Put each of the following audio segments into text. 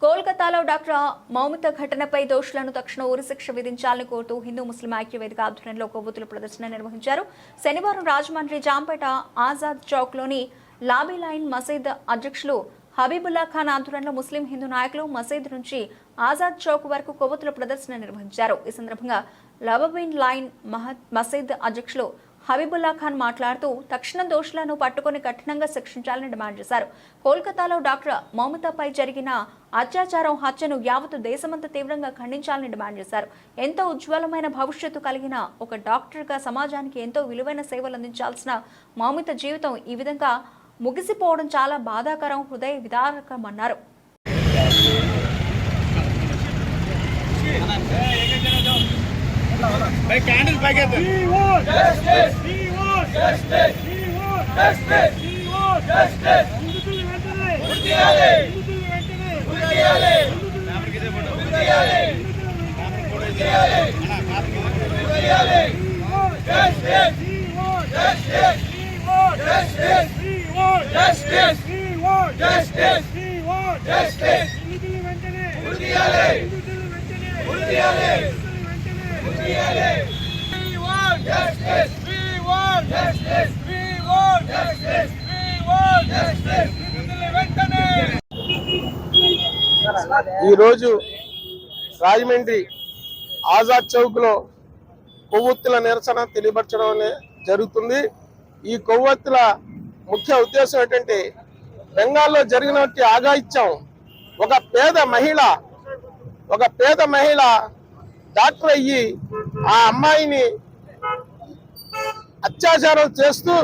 కోల్కతాలో డాక్టర్ మౌమిత ఘటనపై దోషులను తక్షణ ఉరిశిక్ష విధించాలని కోరుతూ హిందూ ముస్లిం ఐక్యవేదిక ఆధ్వర్యంలో కొవ్వొత్తుల ప్రదర్శన నిర్వహించారు. శనివారం రాజమండ్రి జాంపేట ఆజాద్ చౌక్లోని లాబీ లైన్ మసీద్ అధ్యక్షులు హబీబుల్లా ఖాన్ ఆధ్వర్యంలో ముస్లిం హిందూ నాయకులు మసీద్ నుంచి ఆజాద్ చౌక్ వరకు కొవ్వొత్తుల ప్రదర్శన నిర్వహించారు. ఈ సందర్భంగా లబబీన్ లైన్ మసీద్ అధ్యక్షులు హబీబుల్లా ఖాన్ మాట్లాడుతూ తక్షణ దోషులను పట్టుకుని కఠినంగా శిక్షించాలని డిమాండ్ చేశారు. కోల్కతాలో డాక్టర్ మౌమితపై జరిగిన అత్యాచారం హత్యను యావత్ దేశమంతా తీవ్రంగా ఖండించాలని డిమాండ్ చేశారు. ఎంతో ఉజ్వలమైన భవిష్యత్తు కలిగిన ఒక డాక్టర్గా సమాజానికి ఎంతో విలువైన సేవలు అందించాల్సిన మౌమిత జీవితం ఈ విధంగా ముగిసిపోవడం చాలా బాధాకరం, హృదయ విదారకమన్నారు. भाई कैंडल पैके दे justice we want justice we want justice we want justice Hindutva వెంటనే ఉరియాలే హిందుత్వ వెంటనే ఉరియాలే నామర్ కిదే ఫోటో ఉరియాలే నామర్ ఫోటో ఉరియాలే ఉరియాలే justice we want justice we want justice we want justice we want justice we want justice Hindutva వెంటనే ఉరియాలే హిందుత్వ వెంటనే ఉరియాలే We want justice. We want justice. We want justice. We want justice. ఈ రోజు రాజమండ్రి ఆజాద్ చౌక్ లో కొవ్వొత్తుల నిరసన తెలియపరచడం జరుగుతుంది. ఈ కొవ్వొత్తుల ముఖ్య ఉద్దేశం ఏంటంటే బెంగాల్లో జరిగినట్టు ఆగాయిత్యం ఒక పేద మహిళ డాక్టర్ అయ్యి ఆ అమ్మాయిని అత్యాచారం చేస్తూ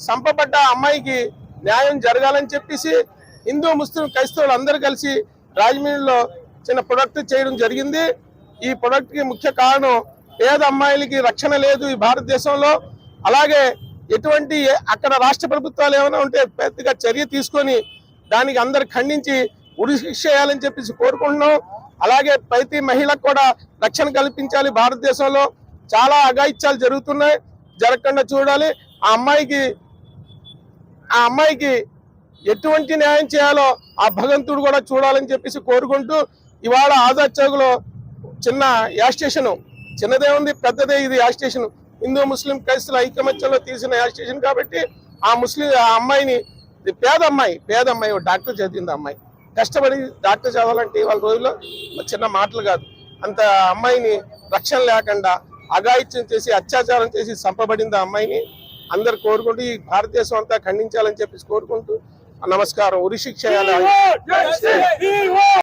చంపబడ్డ అమ్మాయికి న్యాయం జరగాలని చెప్పేసి హిందూ ముస్లిం క్రైస్తవులు అందరూ కలిసి రాజమండ్రిలో చిన్న ప్రొడక్ట్ చేయడం జరిగింది. ఈ ప్రొడక్ట్ కి ముఖ్య కారణం పేద అమ్మాయిలకి రక్షణ లేదు ఈ భారతదేశంలో. అలాగే ఎటువంటి అక్కడ రాష్ట్ర ప్రభుత్వాలు ఏమైనా ఉంటే పెద్దగా చర్య తీసుకొని దానికి అందరు ఖండించి ఉరి శిక్ష చేయాలని చెప్పేసి కోరుకుంటున్నాం. అలాగే ప్రతి మహిళకు కూడా రక్షణ కల్పించాలి. భారతదేశంలో చాలా అఘాయిత్యాలు జరుగుతున్నాయి, జరగకుండా చూడాలి. ఆ అమ్మాయికి ఎటువంటి న్యాయం చేయాలో ఆ భగవంతుడు కూడా చూడాలని చెప్పేసి కోరుకుంటూ ఇవాళ ఆజాద్ చౌక్ లో చిన్న యాడ్ స్టేషన్, చిన్నదే ఉంది పెద్దదే ఇది యాడ్ స్టేషన్, హిందూ ముస్లిం క్రైస్తవుల ఐకమత్యంలో తీసిన యాడ్ స్టేషన్ కాబట్టి ఆ అమ్మాయిని పేద అమ్మాయి డాక్టర్ చదివింది. అమ్మాయి కష్టపడి డాక్టర్ చదవాలంటే వాళ్ళ రోజుల్లో చిన్న మాటలు కాదు. అంత అమ్మాయిని రక్షణ లేకుండా అఘాయిత్యం చేసి అత్యాచారం చేసి చంపబడింది ఆ అమ్మాయిని. అందరు కోరుకుంటూ ఈ భారతదేశం అంతా ఖండించాలని చెప్పేసి కోరుకుంటూ నమస్కారం. ఉరి శిక్ష